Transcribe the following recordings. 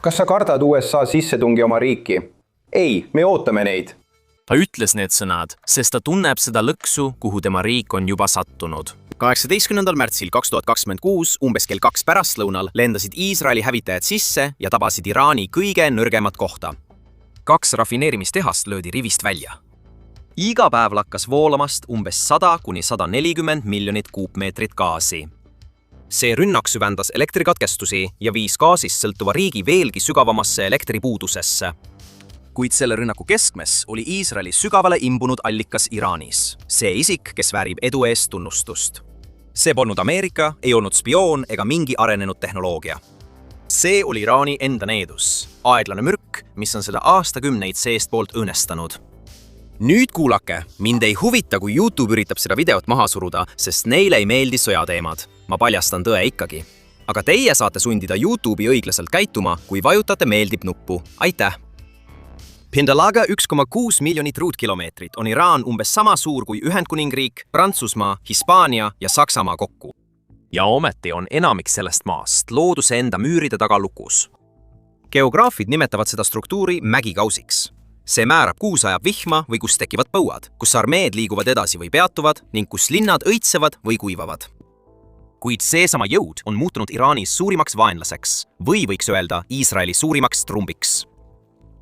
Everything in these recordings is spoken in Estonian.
Kas sa kardad USA sissetungi oma riiki? Ei, me ootame neid. Ta ütles need sõnad, sest ta tunneb seda lõksu, kuhu tema riik on juba sattunud. 18. märtsil 2026 umbes kell 2 pärastlõunal lendasid Iisraeli hävitajad sisse ja tabasid Iraani kõige nõrgemat kohta. 2 rafineerimistehast löödi rivist välja. Iga päev lakkas voolamast umbes 100–140 miljonit kuupmeetrit gaasi. See rünnak süvendas elektrikatkestusi ja viis gaasist sõltuva riigi veelgi sügavamasse elektripuudusesse. Kuid selle rünnaku keskmes oli Iisraeli sügavale imbunud allikas Iraanis. See isik, kes väärib edu eest tunnustust. See polnud Ameerika, ei olnud spioon ega mingi arenenud tehnoloogia. See oli Iraani enda needus, aeglane mürk, mis on seda aastakümneid seestpoolt õõnestanud. Nüüd kuulake, mind ei huvita, kui YouTube üritab seda videot maha suruda, sest neile ei meeldi sõjateemad. Ma paljastan tõe ikkagi. Aga teie saate sundida YouTube'i õiglaselt käituma, kui vajutate meeldib nuppu. Aitäh! Pindalaga 1,6 miljonit ruutkilomeetrit on Iraan umbes sama suur kui Ühendkuningriik, Prantsusmaa, Hispaania ja Saksamaa kokku. Ja ometi on enamik sellest maast looduse enda müüride taga lukus. Geograafid nimetavad seda struktuuri mägikausiks. See määrab, kuhu sajab vihma või kus tekivad põuad, kus armeed liiguvad edasi või peatuvad ning kus linnad õitsevad või kuivavad. Kuid seesama jõud on muutunud Iraanis suurimaks vaenlaseks või võiks öelda Iisraeli suurimaks trumbiks.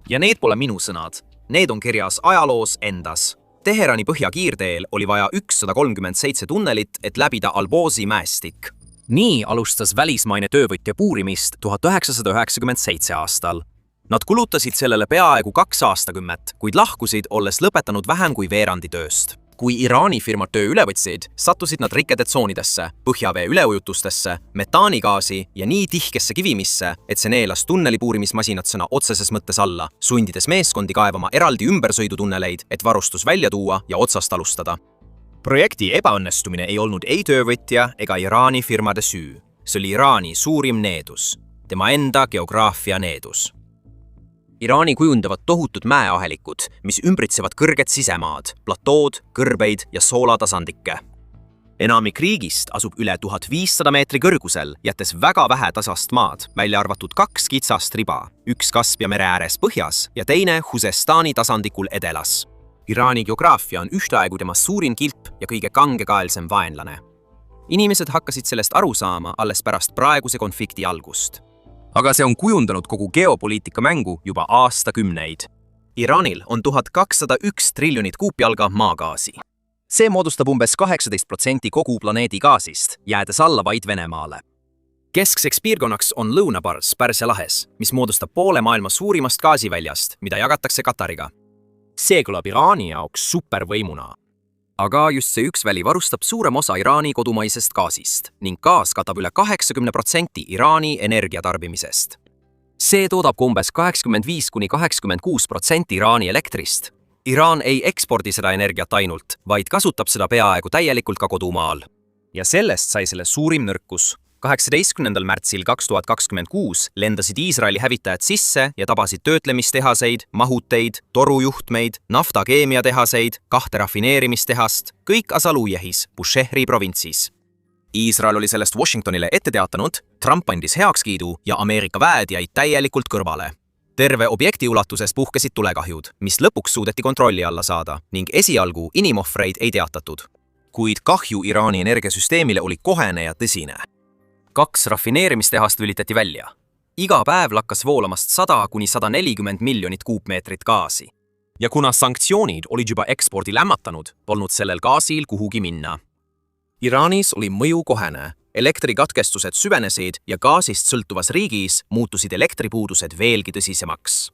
Ja need pole minu sõnad. Need on kirjas ajaloos endas. Teherani põhjakiirteel oli vaja 137 tunnelit, et läbida Albozi mäestik. Nii alustas välismaine töövõtja puurimist 1997 aastal. Nad kulutasid sellele peaaegu 2 aastakümmet, kuid lahkusid, olles lõpetanud vähem kui veerandi tööst. Kui Iraani firmad töö üle võtsid, sattusid nad rikkede tsoonidesse, põhjavee üleujutustesse, metaanigaasi ja nii tihkesse kivimisse, et see neelas tunnelipuurimismasinad sõna otseses mõttes alla, sundides meeskondi kaevama eraldi ümbersõidutunneleid, et varustus välja tuua ja otsast alustada. Projekti ebaõnnestumine ei olnud ei töövõtja ega Iraani firmade süü. See oli Iraani suurim needus, tema enda geograafia needus. Iraani kujundavad tohutud mäeahelikud, mis ümbritsevad kõrget sisemaad, platood, kõrbeid ja soolatasandikke. Enamik riigist asub üle 1500 meetri kõrgusel, jättes väga vähe tasast maad, välja arvatud 2 kitsast riba, üks Kaspia mere ääres põhjas ja teine Husestani tasandikul edelas. Iraani geograafia on ühtaegu tema suurim kilp ja kõige kangekaelsem vaenlane. Inimesed hakkasid sellest aru saama alles pärast praeguse konflikti algust. Aga see on kujundanud kogu geopoliitika mängu juba aastakümneid. Iraanil on 1201 triljonit kuupjalga maagaasi. See moodustab umbes 18% kogu planeedi gaasist, jäädes alla vaid Venemaale. Keskseks piirkonnaks on lõunapars Pärsia lahes, mis moodustab poole maailma suurimast gaasiväljast, mida jagatakse Katariga. See kõlab Iraani jaoks supervõimuna. Aga just see üks väli varustab suurem osa Iraani kodumaisest gaasist ning gaas katab üle 80% Iraani energiatarbimisest. See toodab umbes 85–86% Iraani elektrist. Iraan ei ekspordi seda energiat ainult, vaid kasutab seda peaaegu täielikult ka kodumaal. Ja sellest sai selle suurim nõrkus. 18. märtsil 2026 lendasid Iisraeli hävitajad sisse ja tabasid töötlemistehased, mahuteid, torujuhtmeid, naftakeemiatehaseid, 2 rafineerimistehast, kõik Asalujehis, Bushehri provintsis. Iisrael oli sellest Washingtonile ette teatanud, Trump andis heakskiidu ja Ameerika väed jäid täielikult kõrvale. Terve objekti ulatuses puhkesid tulekahjud, mis lõpuks suudeti kontrolli alla saada ning esialgu inimohvreid ei teatatud. Kuid kahju Iraani energiasüsteemile oli kohene ja tõsine. 2 rafineerimistehast lülitati välja. Iga päev lakkas voolamast 100–140 miljonit kuupmeetrit gaasi. Ja kuna sanktsioonid olid juba ekspordi lämmatanud, polnud sellel gaasil kuhugi minna. Iraanis oli mõju kohene, elektrikatkestused süvenesid ja gaasist sõltuvas riigis muutusid elektripuudused veelgi tõsisemaks.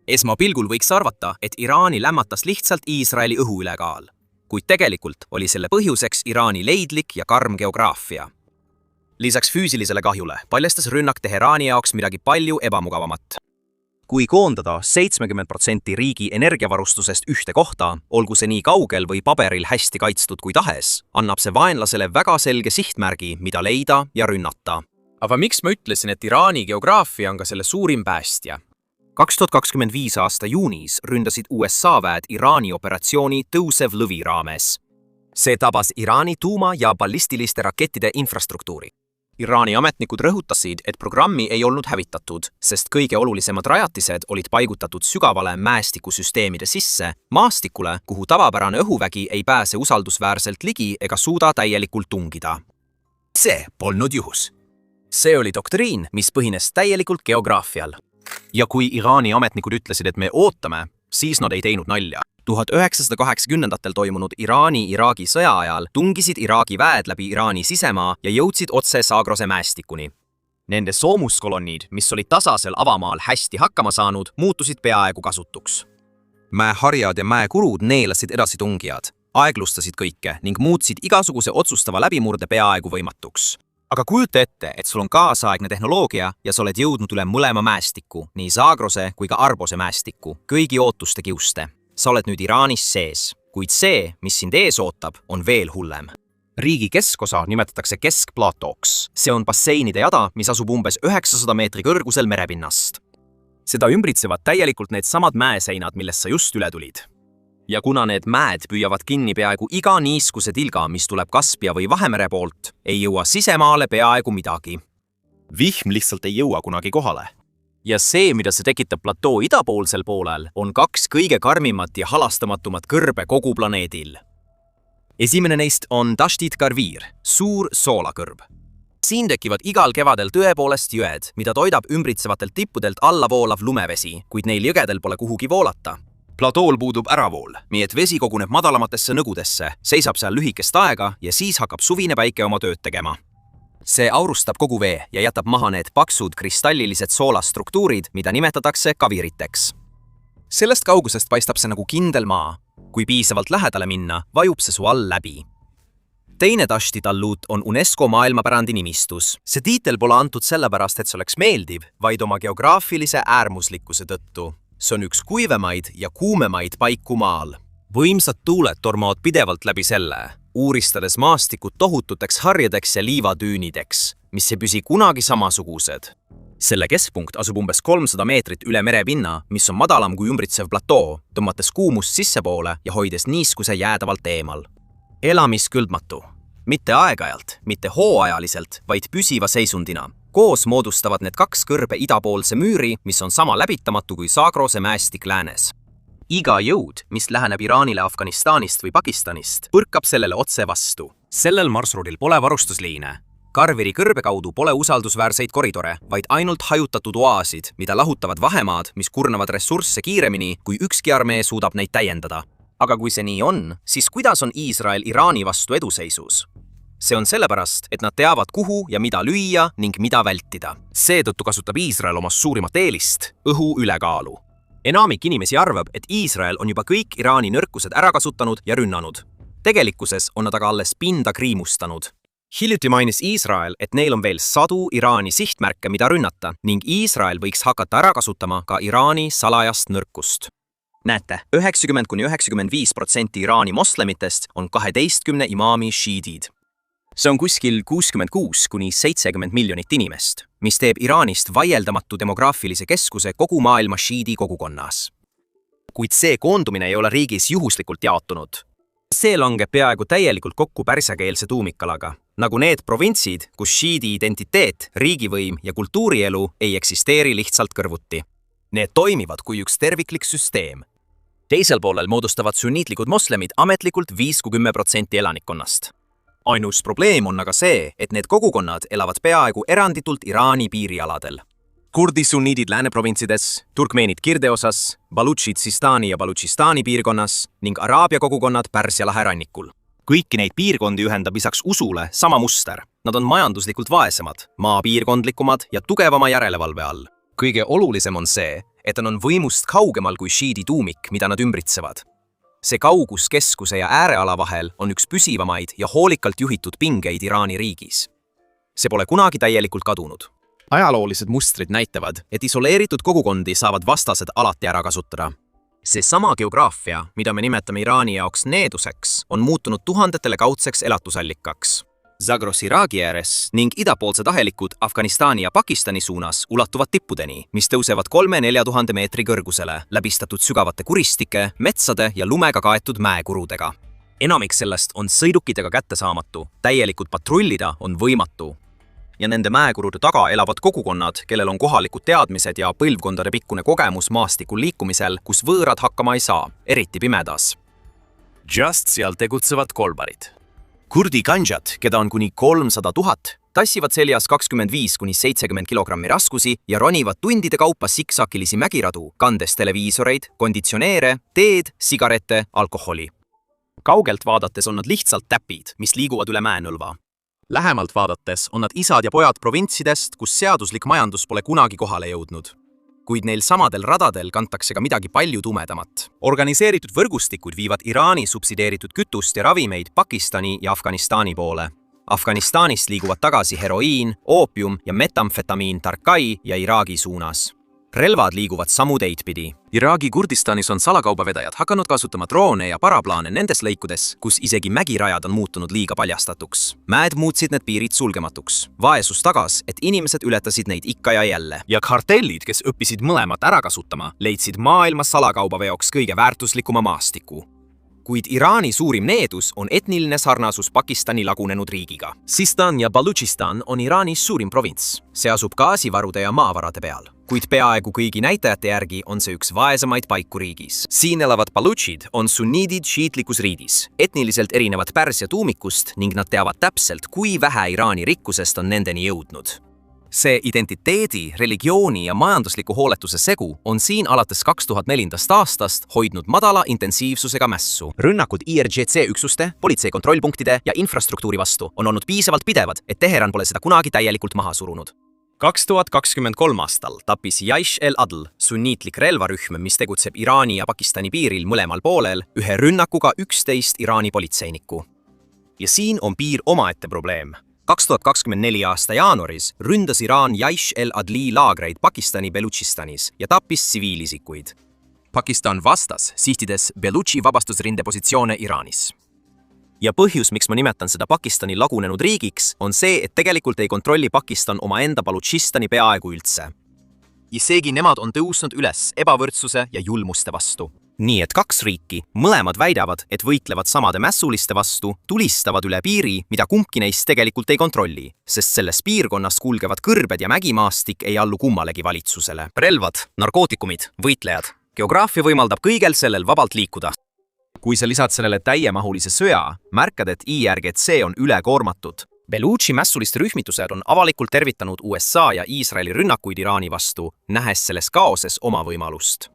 Esmapilgul võiks arvata, et Iraani lämmatas lihtsalt Iisraeli õhuülekaal, kuid tegelikult oli selle põhjuseks Iraani leidlik ja karm geograafia. Lisaks füüsilisele kahjule paljastas rünnak Teheraani jaoks midagi palju ebamugavamat. Kui koondada 70% riigi energiavarustusest ühte kohta, olgu see nii kaugel või paberil hästi kaitstud kui tahes, annab see vaenlasele väga selge sihtmärgi, mida leida ja rünnata. Aga miks ma ütlesin, et Iraani geograafia on ka selle suurim päästja? 2025 aasta juunis ründasid USA väed Iraani operatsiooni Tõusev lõvi raames. See tabas Iraani tuuma- ja ballistiliste rakettide infrastruktuuri. Iraani ametnikud rõhutasid, et programmi ei olnud hävitatud, sest kõige olulisemad rajatised olid paigutatud sügavale mäestikusüsteemide sisse, maastikule, kuhu tavapärane õhuvägi ei pääse usaldusväärselt ligi ega suuda täielikult tungida. See polnud juhus. See oli doktriin, mis põhines täielikult geograafial. Ja kui Iraani ametnikud ütlesid, et me ootame, siis nad ei teinud nalja. 1980-ndatel toimunud Iraani-Iraagi sõja ajal tungisid Iraagi väed läbi Iraani sisemaa ja jõudsid otse Zagrose mäestikuni. Nende soomuskolonnid, mis olid tasasel avamaal hästi hakkama saanud, muutusid peaaegu kasutuks. Mäeharjad ja mäekurud neelasid edasitungijad, aeglustasid kõike ning muutsid igasuguse otsustava läbimurde peaaegu võimatuks. Aga kujuta ette, et sul on kaasaegne tehnoloogia ja sa oled jõudnud üle mõlema mäestiku, nii Zagrose kui ka Arbose mäestiku, kõigi ootuste kiuste. Sa oled nüüd Iraanis sees, kuid see, mis sind ees ootab, on veel hullem. Riigi keskosa nimetatakse keskplatooks. See on basseinide jada, mis asub umbes 900 meetri kõrgusel merepinnast. Seda ümbritsevad täielikult need samad mäeseinad, millest sa just üle tulid. Ja kuna need mäed püüavad kinni peaaegu iga niiskuse tilga, mis tuleb Kaspia või Vahemere poolt, ei jõua sisemaale peaaegu midagi. Vihm lihtsalt ei jõua kunagi kohale. Ja see, mida see tekitab platoo idapoolsel poolel, on 2 kõige karmimat ja halastamatumat kõrbe kogu planeedil. Esimene neist on Tasht Karvir, suur soolakõrb. Siin tekivad igal kevadel tõepoolest jõed, mida toidab ümbritsevatelt tippudelt alla voolav lumevesi, kuid neil jõgedel pole kuhugi voolata. Platool puudub äravool, nii et vesi koguneb madalamatesse nõgudesse, seisab seal lühikest aega ja siis hakkab suvine päike oma tööd tegema. See aurustab kogu vee ja jätab maha need paksud kristallilised soolastruktuurid, mida nimetatakse kaviriteks. Sellest kaugusest paistab see nagu kindel maa. Kui piisavalt lähedale minna, vajub see su all läbi. Teine Tashti talluut on UNESCO maailmapärandi nimistus. See tiitel pole antud sellepärast, et see oleks meeldiv, vaid oma geograafilise äärmuslikkuse tõttu. See on üks kuivemaid ja kuumemaid paiku maal. Võimsad tuuled tormavad pidevalt läbi selle, uuristades maastikut tohututeks harjadeks ja liivatüünideks, mis ei püsi kunagi samasugused. Selle keskpunkt asub umbes 300 meetrit üle merepinna, mis on madalam kui ümbritsev platoo, tõmmates kuumust sissepoole ja hoides niiskuse jäädavalt eemal. Elamisküldmatu. Mitte aeg-ajalt, mitte hooajaliselt, vaid püsiva seisundina. Koos moodustavad need 2 kõrbe idapoolse müüri, mis on sama läbitamatu kui Zagrose mäestik läänes. Iga jõud, mis läheneb Iraanile Afganistanist või Pakistanist, põrkab sellele otse vastu. Sellel marsruudil pole varustusliine. Karviri kõrbe kaudu pole usaldusväärseid koridore, vaid ainult hajutatud oaasid, mida lahutavad vahemaad, mis kurnavad ressursse kiiremini, kui ükski armee suudab neid täiendada. Aga kui see nii on, siis kuidas on Iisrael Iraani vastu eduseisus? See on sellepärast, et nad teavad, kuhu ja mida lüüa ning mida vältida. Seetõttu kasutab Iisrael oma suurimat eelist, õhu ülekaalu. Enamik inimesi arvab, et Iisrael on juba kõik Iraani nõrkused ära kasutanud ja rünnanud. Tegelikkuses on nad aga alles pinda kriimustanud. Hiljuti mainis Iisrael, et neil on veel 100 Iraani sihtmärke, mida rünnata, ning Iisrael võiks hakata ära kasutama ka Iraani salajast nõrkust. Näete, 90–95% Iraani moslemitest on 12 imaami šiidid. See on kuskil 66–70 miljonit inimest, mis teeb Iraanist vaieldamatu demograafilise keskuse kogu maailma šiidi kogukonnas. Kuid see koondumine ei ole riigis juhuslikult jaotunud. See langeb peaaegu täielikult kokku pärsiakeelse tuumikalaga, nagu need provintsid, kus šiidi identiteet, riigivõim ja kultuurielu ei eksisteeri lihtsalt kõrvuti. Need toimivad kui üks terviklik süsteem. Teisel poolel moodustavad sunniitlikud moslemid ametlikult 5–10% elanikkonnast. Ainus probleem on aga see, et need kogukonnad elavad peaaegu eranditult Iraani piirialadel. Kurdi sunniidid lääneprovintsides, turkmeenid kirdeosas, balutšid Sistani ja Balutšistani piirkonnas ning Araabia kogukonnad Pärsia lahe rannikul. Kõiki neid piirkondi ühendab lisaks usule sama muster. Nad on majanduslikult vaesemad, maapiirkondlikumad ja tugevama järelevalve all. Kõige olulisem on see, et on võimust kaugemal kui šiidi tuumik, mida nad ümbritsevad. See kaugus keskuse ja ääreala vahel on üks püsivamaid ja hoolikalt juhitud pingeid Iraani riigis. See pole kunagi täielikult kadunud. Ajaloolised mustrid näitavad, et isoleeritud kogukondi saavad vastased alati ära kasutada. See sama geograafia, mida me nimetame Iraani jaoks needuseks, on muutunud tuhandetele kaudseks elatusallikaks. Zagros Iraagi ääres ning idapoolsed ahelikud Afganistani ja Pakistani suunas ulatuvad tippudeni, mis tõusevad 3–4 tuhande meetri kõrgusele, läbistatud sügavate kuristike, metsade ja lumega kaetud mäekurudega. Enamik sellest on sõidukitega kättesaamatu, täielikult patrullida on võimatu. ja nende mäekurude taga elavad kogukonnad, kellel on kohalikud teadmised ja põlvkondade pikkune kogemus maastikul liikumisel, kus võõrad hakkama ei saa, eriti pimedas. Just seal tegutsevad kolbarid. Kurdi kanjad, keda on kuni 300 000, tassivad seljas 25–70 kilogrammi raskusi ja ronivad tundide kaupa siksakilisi mägiradu, kandes televiisoreid, konditsioneere, teed, sigarette, alkoholi. Kaugelt vaadates on nad lihtsalt täpid, mis liiguvad üle mäenõlva. Lähemalt vaadates on nad isad ja pojad provintsidest, kus seaduslik majandus pole kunagi kohale jõudnud. Kuid neil samadel radadel kantakse ka midagi palju tumedamat. Organiseeritud võrgustikud viivad Iraani subsideeritud kütust ja ravimeid Pakistani ja Afganistani poole. Afganistanist liiguvad tagasi heroiin, oopium ja metamfetamiin Tarkai ja Iraagi suunas. Relvad liiguvad samu teid pidi. Iraagi Kurdistanis on salakaubavedajad hakanud kasutama droone ja paraplaane nendes lõikudes, kus isegi mägirajad on muutunud liiga paljastatuks. Mäed muutsid need piirid sulgematuks. Vaesus tagas, et inimesed ületasid neid ikka ja jälle. Ja kartellid, kes õppisid mõlemat ära kasutama, leidsid maailma salakaubaveoks kõige väärtuslikuma maastiku. Kuid Iraani suurim needus on etniline sarnasus Pakistani lagunenud riigiga. Sistan ja Balutšistan on Iraanis suurim provints. See asub gaasivarude ja maavarade peal. Kuid peaaegu kõigi näitajate järgi on see üks vaesemaid paiku riigis. Siin elavad balutšid on sunniidid šiitlikus riidis, etniliselt erinevad Pärsia tuumikust ning nad teavad täpselt, kui vähe Iraani rikkusest on nendeni jõudnud. See identiteedi, religiooni ja majandusliku hooletuse segu on siin alates 2004. aastast hoidnud madala intensiivsusega mässu. Rünnakud IRGC üksuste, politsei kontrollpunktide ja infrastruktuuri vastu on olnud piisavalt pidevad, et Teheran pole seda kunagi täielikult maha surunud. 2023 aastal tappis Jaish el-Adl, sunniitlik relvarühm, mis tegutseb Iraani ja Pakistani piiril mõlemal poolel, ühe rünnakuga 11 Iraani politseinikku. Ja siin on piir omaette probleem. 2024 aasta jaanuaris ründas Iraan Jaish el-Adli laagreid Pakistani Belutšistanis ja tappis tsiviilisikuid. Pakistan vastas, sihtides Belutši vabastusrinde positsioone Iraanis. Ja põhjus, miks ma nimetan seda Pakistani lagunenud riigiks, on see, et tegelikult ei kontrolli Pakistan omaenda Balutšistani peaaegu üldse. Isegi nemad on tõusnud üles ebavõrdsuse ja julmuste vastu. Nii et kaks riiki, mõlemad väidavad, et võitlevad samade mässuliste vastu, tulistavad üle piiri, mida kumbki neist tegelikult ei kontrolli, sest selles piirkonnas kulgevad kõrbed ja mägimaastik ei allu kummalegi valitsusele. Relvad, narkootikumid, võitlejad. Geograafia võimaldab kõigel sellel vabalt liikuda. Kui sa lisad sellele täiemahulise sõja, märkad, et IRGC on ülekoormatud. Belutši mässuliste rühmitused on avalikult tervitanud USA ja Iisraeli rünnakuid Iraani vastu, nähes selles kaoses oma võimalust.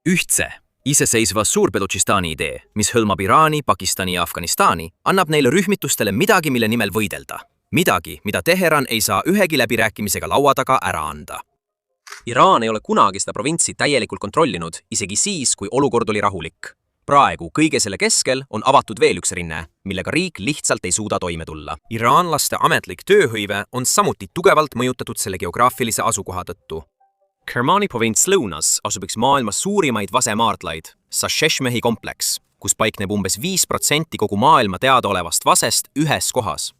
Ühtse, iseseisva Suur-Belutšistani idee, mis hõlmab Iraani, Pakistani ja Afganistani, annab neile rühmitustele midagi, mille nimel võidelda. Midagi, mida Teheran ei saa ühegi läbirääkimisega laua taga ära anda. Iraan ei ole kunagi seda provintsi täielikult kontrollinud, isegi siis, kui olukord oli rahulik. Praegu kõige selle keskel on avatud veel üks rinne, millega riik lihtsalt ei suuda toime tulla. Iraanlaste ametlik tööhõive on samuti tugevalt mõjutatud selle geograafilise asukoha tõttu. Kermani provints lõunas asub üks maailma suurimaid vasemaardlaid, Sasheshmehi kompleks, kus paikneb umbes 5% kogu maailma teadaolevast vasest ühes kohas.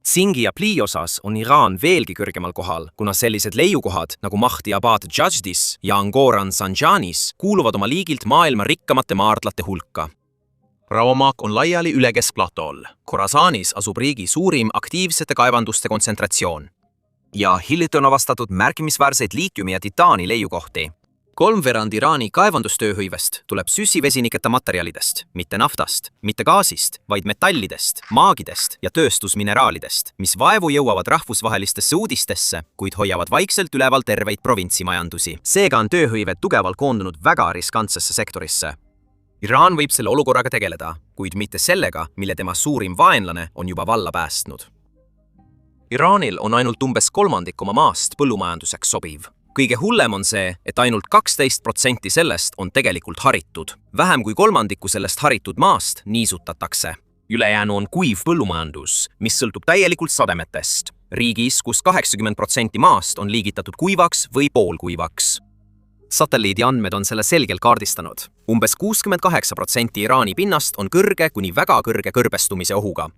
Tsingi ja Pli osas on Iraan veelgi kõrgemal kohal, kuna sellised leiukohad nagu Mahdi Abad Jajdis ja Angoran Sanjanis kuuluvad oma liigilt maailma rikkamate maardlate hulka. Raomaak on laiali üle keskplatool. Khorasanis asub riigi suurim aktiivsete kaevanduste kontsentratsioon. Ja hiljuti on avastatud märkimisväärseid liitiumi ja titaani leiukohti. 3/4 Iraani kaevandustööhõivest tuleb süsivesiniketa materjalidest, mitte naftast, mitte gaasist, vaid metallidest, maagidest ja tööstusmineraalidest, mis vaevu jõuavad rahvusvahelistesse uudistesse, kuid hoiavad vaikselt üleval terveid provintsimajandusi. Seega on tööhõive tugevalt koondunud väga riskantsesse sektorisse. Iraan võib selle olukorraga tegeleda, kuid mitte sellega, mille tema suurim vaenlane on juba valla päästnud. Iraanil on ainult umbes 1/3 oma maast põllumajanduseks sobiv. Kõige hullem on see, et ainult 12% sellest on tegelikult haritud. Vähem kui 1/3 sellest haritud maast niisutatakse. Ülejäänu on kuiv põllumajandus, mis sõltub täielikult sademetest. Riigis, kus 80% maast on liigitatud kuivaks või poolkuivaks. Satelliidi andmed on selle selgelt kaardistanud. Umbes 68% Iraani pinnast on kõrge kuni väga kõrge kõrbestumise ohuga.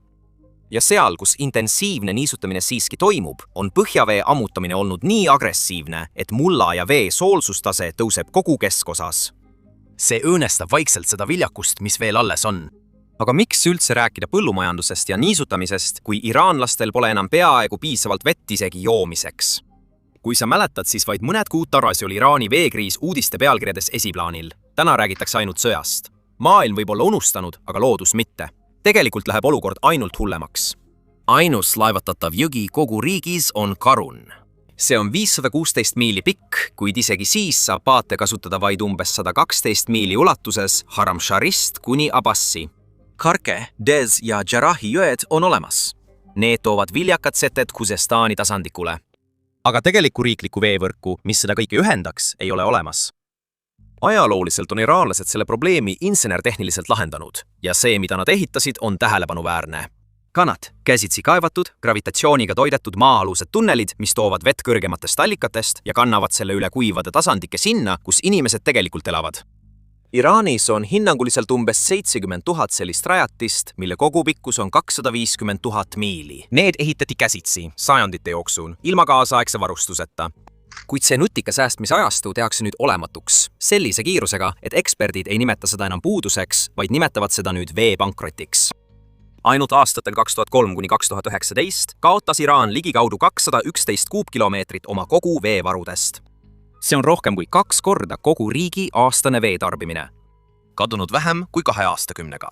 Ja seal, kus intensiivne niisutamine siiski toimub, on põhjavee ammutamine olnud nii agressiivne, et mulla ja vee soolsustase tõuseb kogu keskosas. See õõnestab vaikselt seda viljakust, mis veel alles on. Aga miks üldse rääkida põllumajandusest ja niisutamisest, kui iraanlastel pole enam peaaegu piisavalt vett isegi joomiseks? Kui sa mäletad, siis vaid mõned kuud tagasi oli Iraani veekriis uudiste pealkirjades esiplaanil. Täna räägitakse ainult sõjast. Maailm võib olla unustanud, aga loodus mitte. Tegelikult läheb olukord ainult hullemaks. Ainus laevatatav jõgi kogu riigis on Karun. See on 516 miili pikk, kuid isegi siis saab paate kasutada vaid umbes 112 miili ulatuses Haramsharist kuni Abbasi. Karke, Dez ja Jarahi jõed on olemas. Need toovad viljakad seted Khuzestani tasandikule. Aga tegelikku riiklikku veevõrku, mis seda kõike ühendaks, ei ole olemas. Ajalooliselt on iraanlased selle probleemi insenertehniliselt lahendanud ja see, mida nad ehitasid, on tähelepanuväärne. Kanat, käsitsi kaevatud, gravitatsiooniga toidetud maa-alused tunnelid, mis toovad vett kõrgematest allikatest ja kannavad selle üle kuivade tasandike sinna, kus inimesed tegelikult elavad. Iraanis on hinnanguliselt umbes 70 000 sellist rajatist, mille kogupikkus on 250 000 miili. Need ehitati käsitsi sajandite jooksul, ilma kaasaegse varustuseta. Kuid see nutika säästmise ajastu tehakse nüüd olematuks, sellise kiirusega, et eksperdid ei nimeta seda enam puuduseks, vaid nimetavad seda nüüd veepankrotiks. Ainult aastatel 2003 kuni 2019 kaotas Iraan ligikaudu 211 kuupkilomeetrit oma kogu veevarudest. See on rohkem kui 2 korda kogu riigi aastane veetarbimine. Kadunud vähem kui 2 aastakümnega.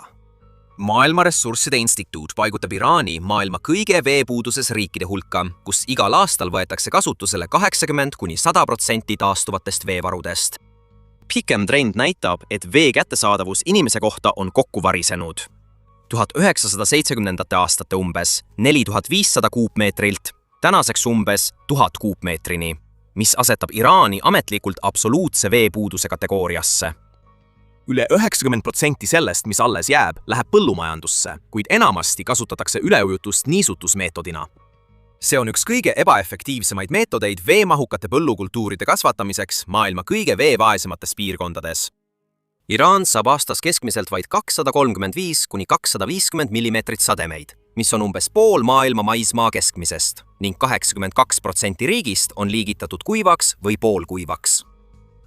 Maailma Ressursside Instituut paigutab Iraani maailma kõige veepuuduses riikide hulka, kus igal aastal võetakse kasutusele 80 kuni 100% taastuvatest veevarudest. Pikem trend näitab, et vee kättesaadavus inimese kohta on kokku varisenud. 1970. aastate umbes 4500 kuupmeetrilt, tänaseks umbes 1000 kuupmeetrini, mis asetab Iraani ametlikult absoluutse veepuuduse kategooriasse. Üle 90% sellest, mis alles jääb, läheb põllumajandusse, kuid enamasti kasutatakse üleujutust niisutusmeetodina. See on üks kõige ebaefektiivsemaid meetodeid veemahukate põllukultuuride kasvatamiseks maailma kõige veevaesemates piirkondades. Iraan saab aastas keskmiselt vaid 235 kuni 250 mm sademeid, mis on umbes pool maailma maismaa keskmisest, ning 82% riigist on liigitatud kuivaks või poolkuivaks.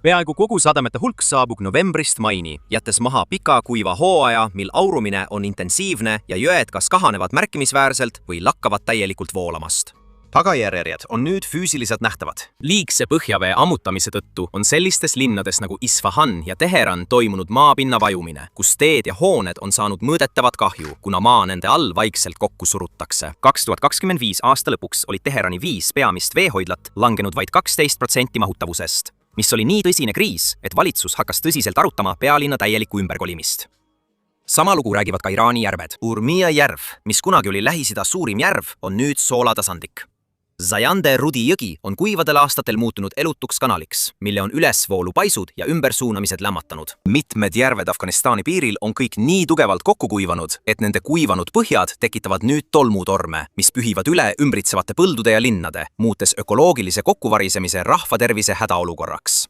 Peaaegu kogu sademete hulk saabub novembrist maini, jättes maha pika kuiva hooaja, mil aurumine on intensiivne ja jõed kas kahanevad märkimisväärselt või lakkavad täielikult voolamast. Tagajärjed on nüüd füüsiliselt nähtavad. Liigse põhjavee ammutamise tõttu on sellistes linnades nagu Isfahan ja Teheran toimunud maapinna vajumine, kus teed ja hooned on saanud mõõdetavat kahju, kuna maa nende all vaikselt kokku surutakse. 2025 aasta lõpuks olid Teherani 5 peamist veehoidlat langenud vaid 12% mahutavusest, mis oli nii tõsine kriis, et valitsus hakkas tõsiselt arutama pealinna täielikku ümberkolimist. Sama lugu räägivad ka Iraani järved. Urmia järv, mis kunagi oli Lähis-Ida suurim järv, on nüüd soolatasandik. Zayande Rudi jõgi on kuivadel aastatel muutunud elutuks kanaliks, mille on ülesvoolu paisud ja ümbersuunamised lämmatanud. Mitmed järved Afganistani piiril on kõik nii tugevalt kokku kuivanud, et nende kuivanud põhjad tekitavad nüüd tolmutorme, mis pühivad üle ümbritsevate põldude ja linnade, muutes ökoloogilise kokkuvarisemise rahvatervise hädaolukorraks.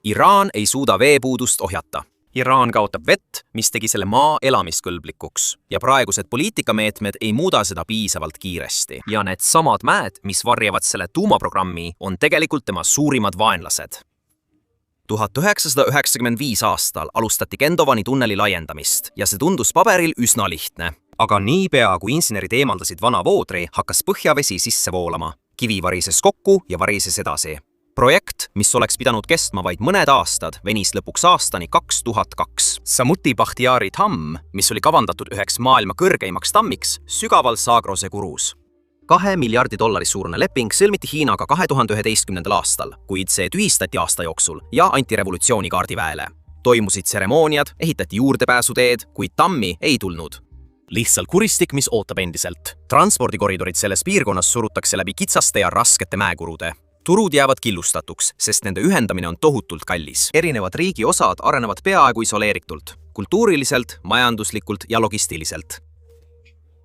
Iraan ei suuda veepuudust ohjata. Iraan kaotab vett, mis tegi selle maa elamiskõlblikuks ja praegused poliitikameetmed ei muuda seda piisavalt kiiresti. Ja need samad mäed, mis varjavad selle tuumaprogrammi, on tegelikult tema suurimad vaenlased. 1995 aastal alustati Gendovani tunneli laiendamist ja see tundus paberil üsna lihtne. Aga niipea, kui insenerid eemaldasid vana voodri, hakkas põhjavesi sisse voolama. Kivi varises kokku ja varises edasi. Projekt, mis oleks pidanud kestma vaid mõned aastad, venis lõpuks aastani 2002. Samuti Bakhtiari tamm, mis oli kavandatud üheks maailma kõrgeimaks tammiks, sügaval Zagrose kurus. $2 miljardi suurune leping sõlmiti Hiinaga 2011. aastal, kuid see tühistati aasta jooksul ja anti revolutsioonikaardiväele. Toimusid tseremooniad, ehitati juurdepääsuteed, kuid tammi ei tulnud. Lihtsalt kuristik, mis ootab endiselt. Transpordikoridorid selles piirkonnas surutakse läbi kitsaste ja raskete mäekurude. Turud jäävad killustatuks, sest nende ühendamine on tohutult kallis. Erinevad riigi osad arenevad peaaegu isoleeritult, kultuuriliselt, majanduslikult ja logistiliselt.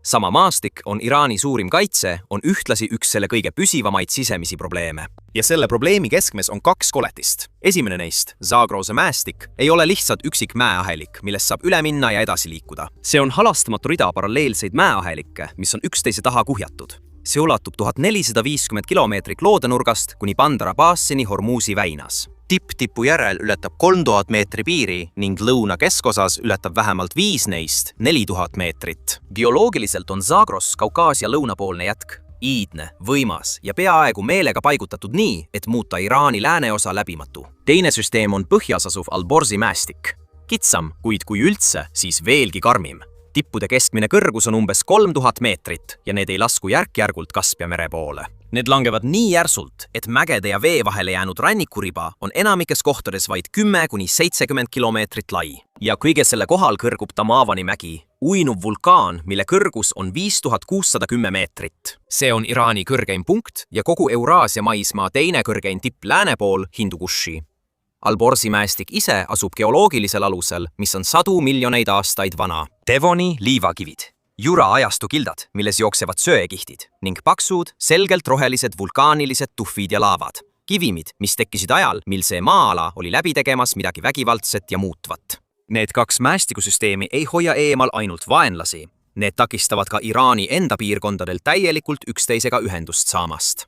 Sama maastik on Iraani suurim kaitse, on ühtlasi üks selle kõige püsivamaid sisemisi probleeme. Ja selle probleemi keskmes on 2 koletist. Esimene neist, Zagrose mäestik, ei ole lihtsalt üksik mäeahelik, millest saab üle minna ja edasi liikuda. See on halastamatu rida paralleelseid mäeahelikke, mis on üksteise taha kuhjatud. See ulatub 1450 kilomeetrit loodenurgast kuni Bandar Abbassini Hormuzi väinas. tipp-tipu järel ületab 3000 meetri piiri ning lõuna keskosas ületab vähemalt 5 neist 4000 meetrit. Geoloogiliselt on Zagros Kaukaasia lõunapoolne jätk. Iidne, võimas ja peaaegu meelega paigutatud nii, et muuta Iraani lääneosa läbimatu. Teine süsteem on põhjas asuv Alborzi mäestik. Kitsam, kuid kui üldse, siis veelgi karmim. Tippude keskmine kõrgus on umbes 3000 meetrit ja need ei lasku järk-järgult Kaspia mere poole. Need langevad nii järsult, et mägede ja vee vahele jäänud rannikuriba on enamikes kohtades vaid 10–70 kilomeetrit lai. Ja kõige selle kohal kõrgub Tamavani mägi, uinuv vulkaan, mille kõrgus on 5610 meetrit. See on Iraani kõrgeim punkt ja kogu Euraasia maismaa teine kõrgeim tipp lääne pool Hindukushi. Alborzi mäestik ise asub geoloogilisel alusel, mis on 100 miljoneid aastaid vana. Devoni liivakivid, Jura ajastu kildad, milles jooksevad söekihtid ning paksud, selgelt rohelised vulkaanilised tuhvid ja laavad. Kivimid, mis tekkisid ajal, mil see maa-ala oli läbi tegemas midagi vägivaldset ja muutvat. Need 2 mäestikusüsteemi ei hoia eemal ainult vaenlasi. Need takistavad ka Iraani enda piirkondadel täielikult üksteisega ühendust saamast.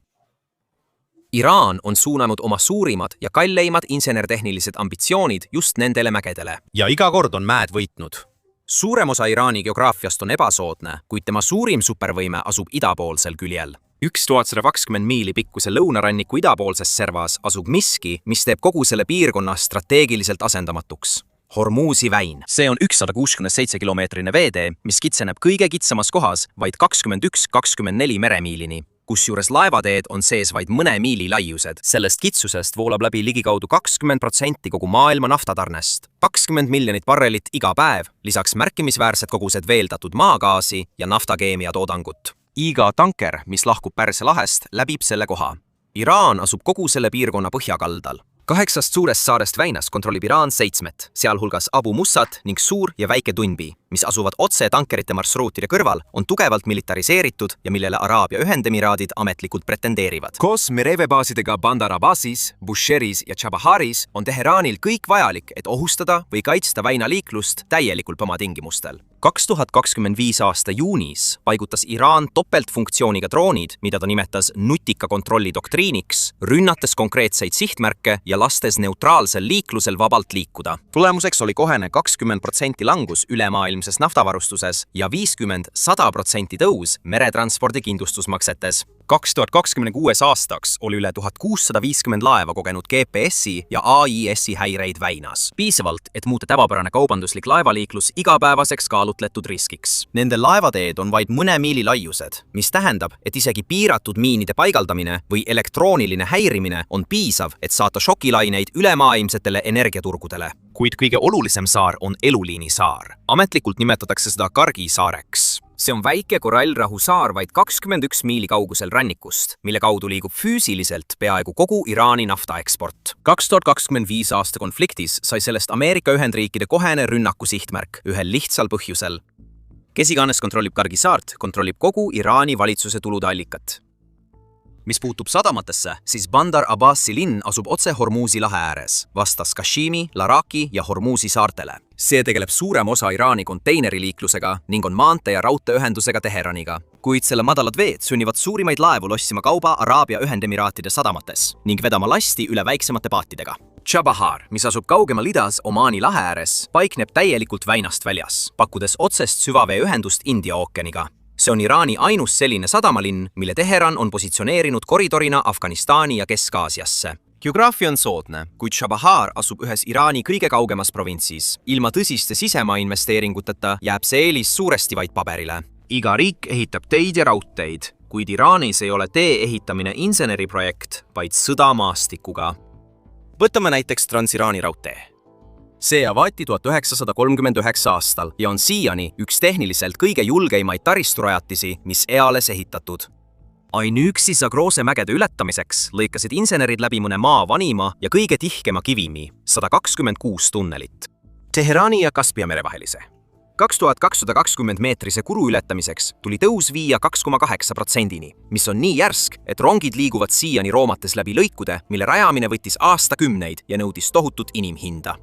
Iraan on suunanud oma suurimad ja kalleimad insenertehnilised ambitsioonid just nendele mägedele. Ja iga kord on mäed võitnud. Suurem osa Iraani geograafiast on ebasoodne, kuid tema suurim supervõime asub idapoolsel küljel. 1120 miili pikkuse lõunaranniku idapoolses servas asub miski, mis teeb kogu selle piirkonna strateegiliselt asendamatuks. Hormuzi väin. See on 167 kilomeetrine veetee, mis kitseneb kõige kitsamas kohas vaid 21–24 meremiilini. Kusjuures laevateed on sees vaid mõne miili laiused. Sellest kitsusest voolab läbi ligikaudu 20% kogu maailma naftatarnest. 20 miljonit barrelit iga päev, lisaks märkimisväärsed kogused veeldatud maagaasi ja naftakeemia toodangut. Iga tanker, mis lahkub Pärsia lahest, läbib selle koha. Iraan asub kogu selle piirkonna põhjakaldal. 8 suurest saarest väinas kontrollib Iraan 7, sealhulgas Abu Mussat ning Suur ja Väike Tunbi, mis asuvad otse tankerite marsruutide kõrval, on tugevalt militariseeritud ja millele Araabia Ühendemiraadid ametlikult pretendeerivad. Koos mereveebaasidega Bandar Abbasis, Busheris ja Chabaharis on Teheraanil kõik vajalik, et ohustada või kaitsta väinaliiklust täielikult oma tingimustel. 2025 aasta juunis paigutas Iraan topeltfunktsiooniga droonid, mida ta nimetas nutika kontrolli doktriiniks, rünnates konkreetseid sihtmärke ja lastes neutraalsel liiklusel vabalt liikuda. Tulemuseks oli kohene 20% langus ülemaailmses naftavarustuses ja 50–100% tõus meretranspordi kindlustusmaksetes. 2026 aastaks oli üle 1650 laeva kogenud GPS-i ja AIS-i häireid väinas. Piisavalt, et muuta tavapärane kaubanduslik laevaliiklus igapäevaseks kaalutletud riskiks. Nende laevateed on vaid mõne miili laiused, mis tähendab, et isegi piiratud miinide paigaldamine või elektrooniline häirimine on piisav, et saata šokilaineid ülemaailmsetele energiaturgudele. Kuid kõige olulisem saar on Eluliini saar. Ametlikult nimetatakse seda Kargi saareks. See on väike korallrahu saar vaid 21 miili kaugusel rannikust, mille kaudu liigub füüsiliselt peaaegu kogu Iraani naftaeksport. 2025 aasta konfliktis sai sellest Ameerika Ühendriikide kohene rünnaku sihtmärk ühel lihtsal põhjusel. Kes iganes kontrollib Kargi saart, kontrollib kogu Iraani valitsuse tulude allikat. Mis puutub sadamatesse, siis Bandar Abbasi linn asub otse Hormuzi lahe ääres, vastas Kashimi, Laraki ja Hormuzi saartele. See tegeleb suurem osa Iraani konteineriliiklusega ning on maantee- ja raudteeühendusega Teheraniga. Kuid selle madalad veed sunnivad suurimaid laevu lossima kauba Araabia Ühendemiraatide sadamates ning vedama lasti üle väiksemate paatidega. Chabahar, mis asub kaugemal idas Omaani lahe ääres, paikneb täielikult väinast väljas, pakkudes otsest süvaveeühendust India ookeaniga. See on Iraani ainus selline sadamalinn, mille Teheran on positsioneerinud koridorina Afganistani ja Kesk-Aasiasse. Geograafia on soodne, kuid Chabahar asub ühes Iraani kõige kaugemas provintsis. Ilma tõsiste sisemaa investeeringuteta jääb see eelis suuresti vaid paberile. Iga riik ehitab teid ja raudteid, kuid Iraanis ei ole tee ehitamine inseneriprojekt, vaid sõda maastikuga. Võtame näiteks Trans-Iraani raudtee. See avati 1939 aastal ja on siiani üks tehniliselt kõige julgeimaid taristurajatisi, mis eales ehitatud. Ainuüksi Zagrose mägede ületamiseks lõikasid insenerid läbi mõne maa vanima ja kõige tihkema kivimi, 126 tunnelit. Teherani ja Kaspia mere vahelise. 2220 meetrise kuru ületamiseks tuli tõus viia 2,8%-ni, mis on nii järsk, et rongid liiguvad siiani roomates läbi lõikude, mille rajamine võttis aastakümneid ja nõudis tohutut inimhinda.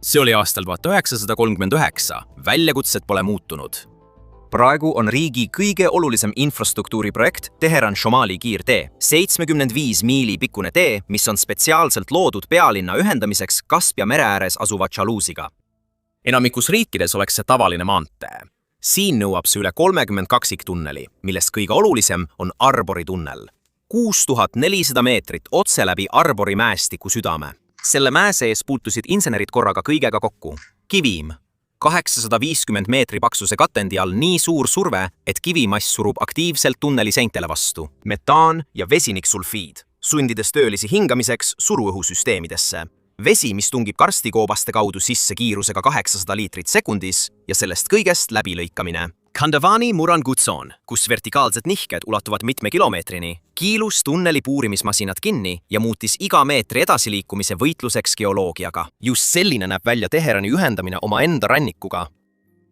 See oli aastal 1939, väljakutsed pole muutunud. praegu on riigi kõige olulisem infrastruktuuriprojekt Teheran-Šomali kiirtee, 75 miili pikkune tee, mis on spetsiaalselt loodud pealinna ühendamiseks Kaspia mere ääres asuva Tšaluusiga. Enamikus riikides oleks see tavaline maantee. Siin nõuab see üle 30 kaksiktunneli, millest kõige olulisem on Arbori tunnel. 6400 meetrit otse läbi Arbori mäestiku südame. Selle mäe sees puutusid insenerid korraga kõigega kokku. Kivim. 850 meetri paksuse katendi all nii suur surve, et kivimass surub aktiivselt tunneli seintele vastu. Metaan ja vesiniksulfiid, sundides töölisi hingamiseks suruõhusüsteemidesse. Vesi, mis tungib karstikoobaste kaudu sisse kiirusega 800 liitrit sekundis ja sellest kõigest läbilõikamine. Kandavani Murangutson, kus vertikaalsed nihked ulatuvad mitme kilomeetrini, kiilus tunneli puurimismasinad kinni ja muutis iga meetri edasiliikumise võitluseks geoloogiaga. Just selline näeb välja Teherani ühendamine oma enda rannikuga.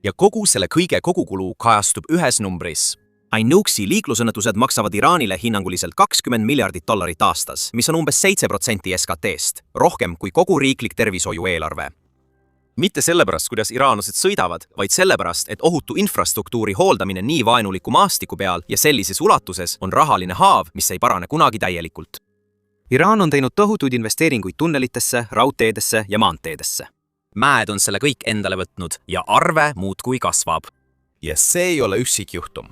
Ja kogu selle kõige kogukulu kajastub ühes numbris. Ainuksi liiklusõnnetused maksavad Iraanile hinnanguliselt $20 miljardit aastas, mis on umbes 7% SKT-st, rohkem kui kogu riiklik tervishoiu eelarve. Mitte sellepärast, kuidas iraanlased sõidavad, vaid sellepärast, et ohutu infrastruktuuri hooldamine nii vaenuliku maastiku peal ja sellises ulatuses on rahaline haav, mis ei parane kunagi täielikult. Iraan on teinud tohutuid investeeringuid tunnelitesse, raudteedesse ja maanteedesse. Mäed on selle kõik endale võtnud ja arve muudkui kasvab. Ja see ei ole üksikjuhtum.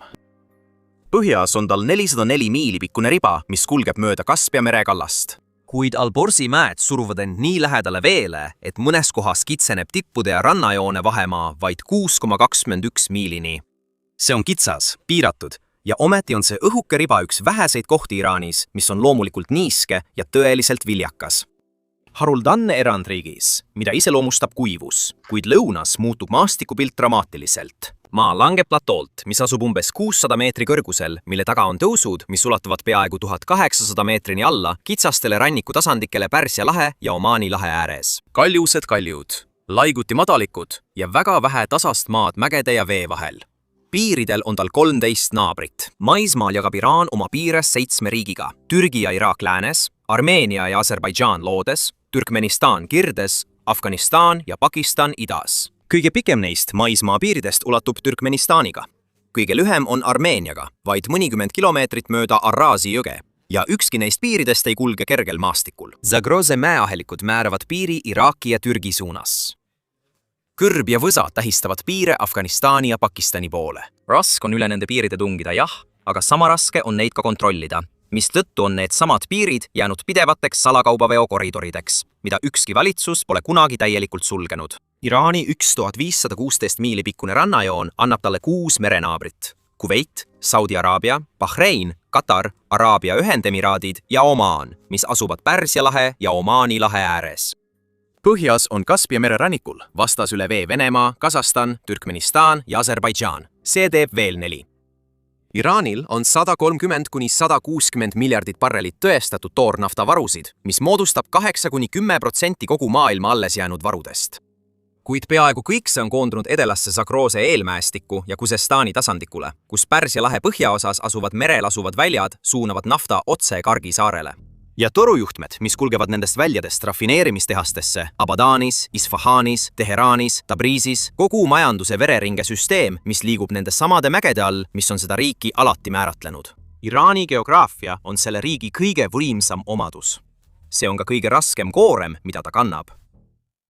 Põhjas on tal 404 miili pikkune riba, mis kulgeb mööda Kaspia mere kallast. Kuid Alborzi mäed suruvad end nii lähedale veele, et mõnes kohas kitseneb tippude ja rannajoone vahemaa vaid 6,21 miilini. See on kitsas, piiratud ja ometi on see õhuke riba üks väheseid kohti Iraanis, mis on loomulikult niiske ja tõeliselt viljakas. Haruldanne erandriigis, mida iseloomustab kuivus, kuid lõunas muutub maastikupilt dramaatiliselt. Maa langeb platoolt, mis asub umbes 600 meetri kõrgusel, mille taga on tõusud, mis ulatuvad peaaegu 1800 meetrini alla kitsastele rannikutasandikele Pärsia lahe ja Omaani lahe ääres. Kaljused kaljud, laiguti madalikud ja väga vähe tasast maad mägede ja vee vahel. Piiridel on tal 13 naabrit. Maismaal jagab Iraan oma piire 7 riigiga. Türgi ja Iraak läänes, Armeenia ja Aserbaidžaan loodes, Türkmenistan kirdes, Afganistan ja Pakistan idas. Kõige pikem neist maismaa piiridest ulatub Türkmenistaniga. Kõige lühem on Armeeniaga, vaid mõnikümmend kilomeetrit mööda Arrazi jõge. Ja ükski neist piiridest ei kulge kergel maastikul. Zagroze mäeahelikud määravad piiri Iraaki ja Türgi suunas. Kõrb ja võsa tähistavad piire Afganistani ja Pakistani poole. Raske on üle nende piiride tungida, jah, aga sama raske on neid ka kontrollida, mistõttu on need samad piirid jäänud pidevateks salakaubaveo koridorideks, mida ükski valitsus pole kunagi täielikult sulgenud. Iraani 1516 miili pikkune rannajoon annab talle 6 merenaabrit. Kuveit, Saudi Araabia, Bahrein, Katar, Araabia Ühendemiraadid ja Omaan, mis asuvad Pärsia lahe ja Omaani lahe ääres. Põhjas on Kaspia mere rannikul, vastas üle vee Venemaa, Kasahstan, Türkmenistan ja Aserbaidžaan. See teeb veel 4. Iraanil on 130–160 miljardit barrelit tõestatud toornaftavarusid, mis moodustab 8–10% kogu maailma alles jäänud varudest. Kuid peaaegu kõik see on koondunud edelasse Zagroze eelmäestikku ja Kusestani tasandikule, kus Pärsia lahe põhjaosas asuvad merel asuvad väljad suunavad nafta otse Kargi saarele. Ja torujuhtmed, mis kulgevad nendest väljadest rafineerimistehastesse, Abadanis, Isfahanis, Teheranis, Tabrisis, kogu majanduse vereringe süsteem, mis liigub nende samade mägede all, mis on seda riiki alati määratlenud. Iraani geograafia on selle riigi kõige võimsam omadus. See on ka kõige raskem koorem, mida ta kannab.